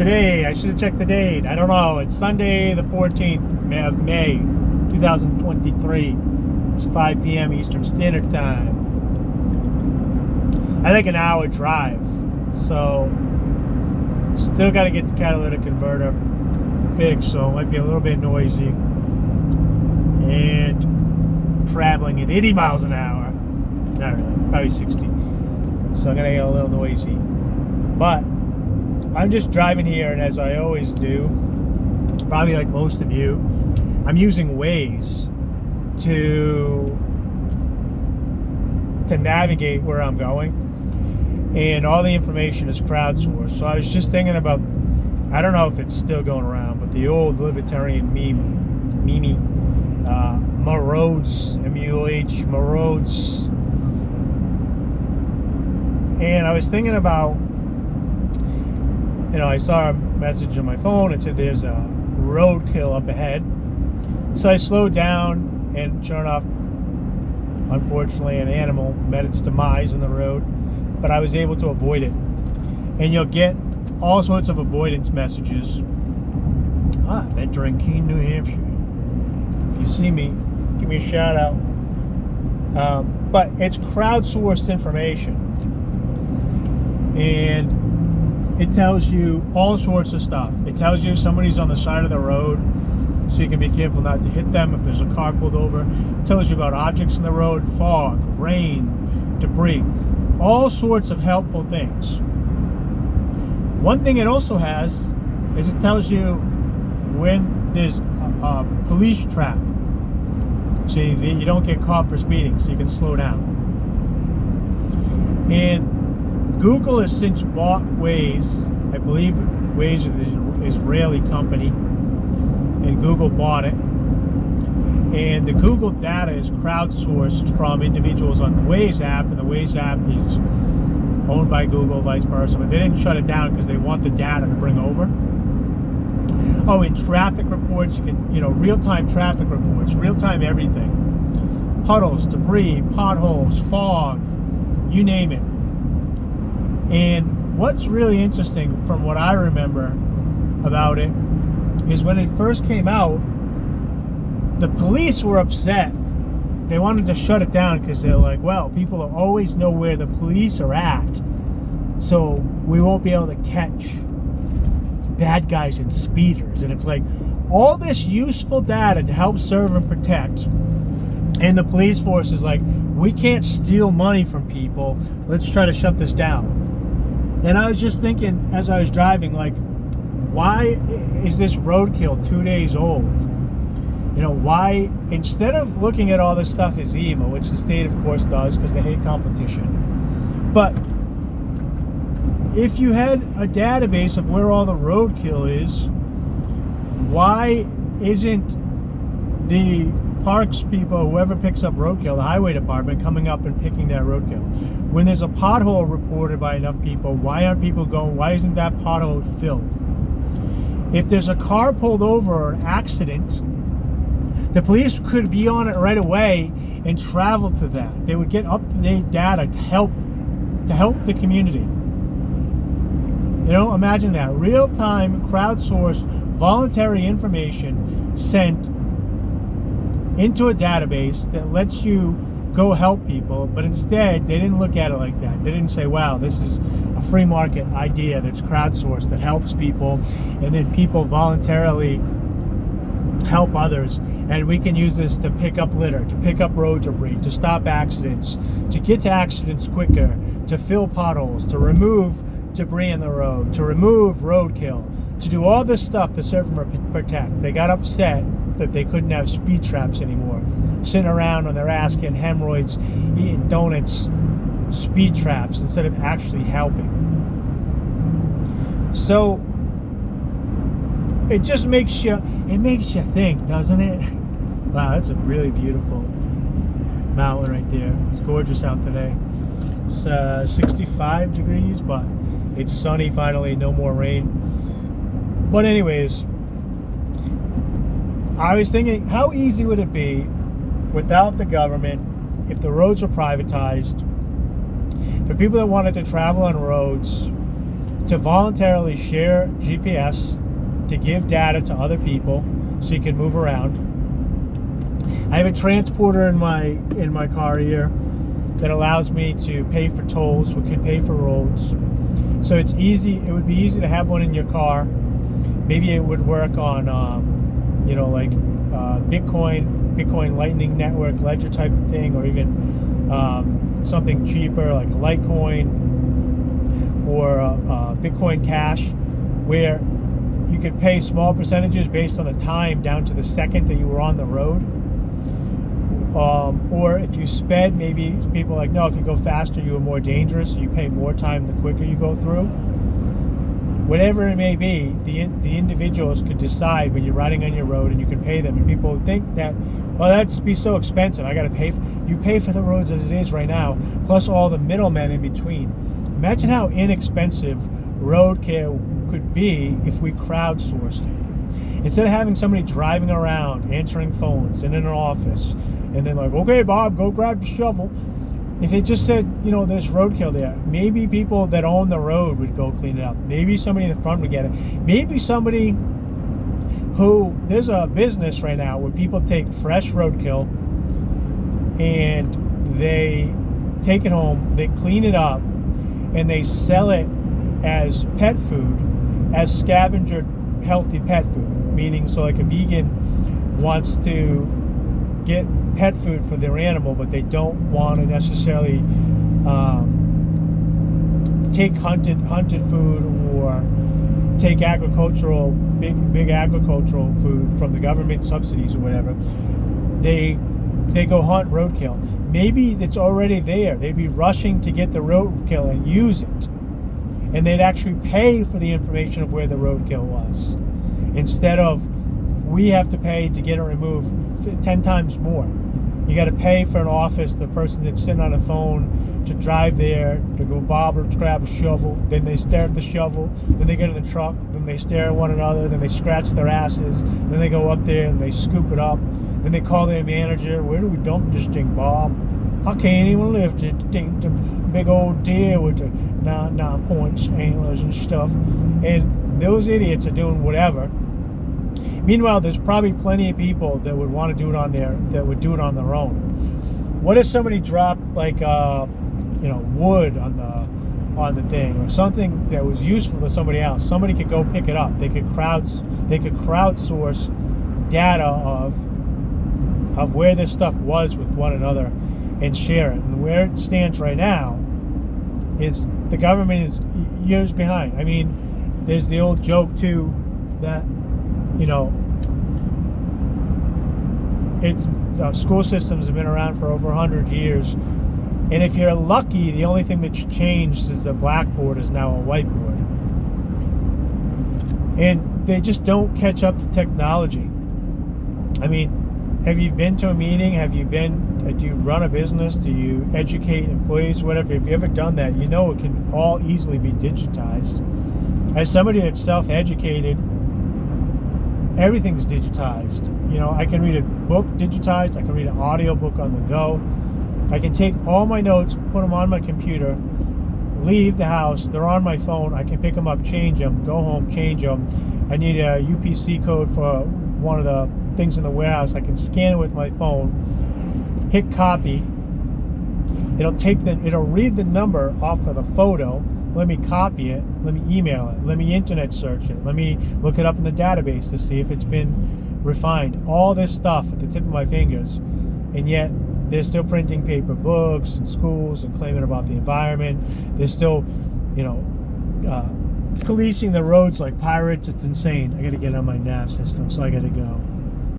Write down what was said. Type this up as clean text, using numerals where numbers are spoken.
today, I should have checked the date. I don't know. It's Sunday the 14th of May, 2023. It's 5 p.m. Eastern Standard Time. I think an hour drive. So, still got to get the catalytic converter fixed, so it might be a little bit noisy. And traveling at 80 miles an hour. Not really, probably 60. So I'm going to get a little noisy. But I'm just driving here, and as I always do, probably like most of you, I'm using Waze to navigate where I'm going, and all the information is crowdsourced. So I was just thinking about, I don't know if it's still going around, but the old Libertarian meme, Muh Roads, M-U-H, Muh Roads. And I was thinking about, I saw a message on my phone. It said there's a roadkill up ahead. So I slowed down, and sure enough, unfortunately, an animal met its demise in the road, but I was able to avoid it. And you'll get all sorts of avoidance messages. I'm entering Keene, New Hampshire. If you see me, give me a shout out. But it's crowdsourced information. And it tells you all sorts of stuff. It tells you somebody's on the side of the road, so you can be careful not to hit them if there's a car pulled over. It tells you about objects in the road, fog, rain, debris, all sorts of helpful things. One thing it also has is it tells you when there's a police trap, so you don't get caught for speeding, so you can slow down. And Google has since bought Waze. I believe Waze is an Israeli company, and Google bought it. And the Google data is crowdsourced from individuals on the Waze app, and the Waze app is owned by Google, vice versa. But they didn't shut it down because they want the data to bring over. Oh, and traffic reports, you can, real-time traffic reports, real-time everything. Puddles, debris, potholes, fog, you name it. And what's really interesting from what I remember about it is when it first came out, the police were upset. They wanted to shut it down because they're like, well, people will always know where the police are at, so we won't be able to catch bad guys and speeders. And it's like, all this useful data to help serve and protect, and the police force is like, we can't steal money from people, let's try to shut this down. And I was just thinking as I was driving, like, why is this roadkill 2 days old? Why, instead of looking at all this stuff as evil, which the state of course does because they hate competition, but if you had a database of where all the roadkill is, why isn't the parks people, whoever picks up roadkill, the highway department, coming up and picking that roadkill? When there's a pothole reported by enough people, why aren't people going, why isn't that pothole filled? If there's a car pulled over or an accident, the police could be on it right away and travel to that. They would get up-to-date data to help the community. Imagine that. Real-time, crowdsourced, voluntary information sent into a database that lets you go help people, but instead they didn't look at it like that. They didn't say, wow, this is a free market idea that's crowdsourced, that helps people, and then people voluntarily help others, and we can use this to pick up litter, to pick up road debris, to stop accidents, to get to accidents quicker, to fill potholes, to remove debris in the road, to remove roadkill, to do all this stuff to serve and protect. They got upset that they couldn't have speed traps anymore, sitting around on their ass getting hemorrhoids, eating donuts, speed traps, instead of actually helping. So it just makes you think, doesn't it? Wow, that's a really beautiful mountain right there. It's gorgeous out today. It's 65 degrees, but it's sunny finally, no more rain. But anyways, I was thinking, how easy would it be without the government, if the roads were privatized, for people that wanted to travel on roads to voluntarily share GPS, to give data to other people so you can move around. I have a transporter in my car here that allows me to pay for tolls, we can pay for roads. So it's easy, it would be easy to have one in your car. Maybe it would work on like Bitcoin Lightning Network, Ledger type of thing, or even something cheaper like Litecoin or Bitcoin Cash, where you could pay small percentages based on the time down to the second that you were on the road. Or if you sped, maybe people are like, no, if you go faster, you are more dangerous, so you pay more time the quicker you go through. Whatever it may be, the individuals could decide when you're riding on your road, and you can pay them. And people think that, well, that'd be so expensive. I got to pay. You pay for the roads as it is right now, plus all the middlemen in between. Imagine how inexpensive road care could be if we crowdsourced it. Instead of having somebody driving around, answering phones in an office, and then like, okay, Bob, go grab the shovel. If it just said, there's roadkill there, maybe people that own the road would go clean it up. Maybe somebody in the front would get it. Maybe somebody there's a business right now where people take fresh roadkill and they take it home, they clean it up, and they sell it as pet food, as scavenger healthy pet food. Meaning, so like a vegan wants to get pet food for their animal, but they don't want to necessarily take hunted food or take big agricultural food from the government subsidies or whatever. They go hunt roadkill. Maybe it's already there. They'd be rushing to get the roadkill and use it, and they'd actually pay for the information of where the roadkill was, instead of we have to pay to get it removed 10 times more. You got to pay for an office, the person that's sitting on a phone, to drive there, to go, Bob, or grab a shovel. Then they stare at the shovel. Then they get in the truck. Then they stare at one another. Then they scratch their asses. Then they go up there and they scoop it up. Then they call their manager. Where do we dump this thing, Bob? I can't even lift it. The big old deer with the 9 points, antlers and stuff. And those idiots are doing whatever. Meanwhile, there's probably plenty of people that would want to do it that would do it on their own. What if somebody dropped like wood on the thing, or something that was useful to somebody else? Somebody could go pick it up. They could crowdsource data of where this stuff was with one another and share it. And where it stands right now is the government is years behind. I mean, there's the old joke too that the school systems have been around for over 100 years, and if you're lucky, the only thing that's changed is the blackboard is now a whiteboard, and they just don't catch up to technology. I mean, have you been to a meeting? Do you run a business? Do you educate employees, whatever? If you ever done that, it can all easily be digitized. As somebody that's self-educated, everything's digitized. I can read a book digitized. I can read an audio book on the go. I can take all my notes, put them on my computer, leave the house. They're on my phone. I can pick them up, change them, go home, change them. I need a UPC code for one of the things in the warehouse. I can scan it with my phone, hit copy. It'll read the number off of the photo. Let me copy it, let me email it, let me internet search it, let me look it up in the database to see if it's been refined. All this stuff at the tip of my fingers, and yet they're still printing paper books in schools and claiming about the environment. They're still, policing the roads like pirates. It's insane. I got to get on my nav system, so I got to go.